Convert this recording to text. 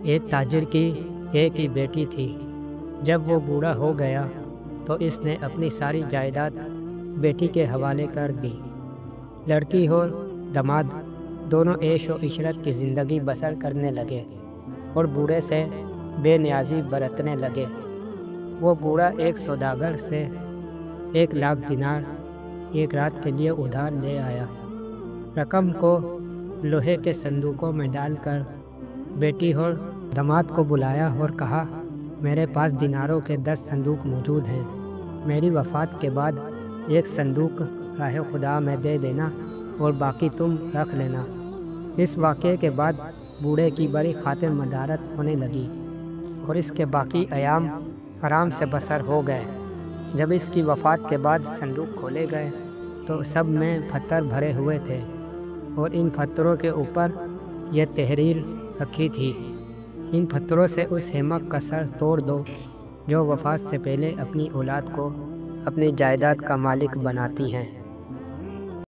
ایک تاجر کی ایک ہی بیٹی تھی۔ جب وہ بوڑھا ہو گیا تو اس نے اپنی ساری جائیداد بیٹی کے حوالے کر دی۔ لڑکی اور داماد دونوں عیش و عشرت کی زندگی بسر کرنے لگے اور بوڑھے سے بے نیازی برتنے لگے۔ وہ بوڑھا ایک سوداگر سے 1,00,000 دینار ایک رات کے لیے ادھار لے آیا۔ رقم کو لوہے کے صندوقوں میں ڈال کر بیٹی اور داماد کو بلایا اور کہا، میرے پاس دیناروں کے 10 صندوق موجود ہیں۔ میری وفات کے بعد ایک صندوق راہ خدا میں دے دینا اور باقی تم رکھ لینا۔ اس واقعے کے بعد بوڑھے کی بڑی خاطر مدارت ہونے لگی اور اس کے باقی ایام آرام سے بسر ہو گئے۔ جب اس کی وفات کے بعد صندوق کھولے گئے تو سب میں پتھر بھرے ہوئے تھے اور ان پتھروں کے اوپر یہ تحریر رکھی تھی، ان پتھروں سے اس احمق کا سر توڑ دو جو وفات سے پہلے اپنی اولاد کو اپنی جائیداد کا مالک بناتی ہیں۔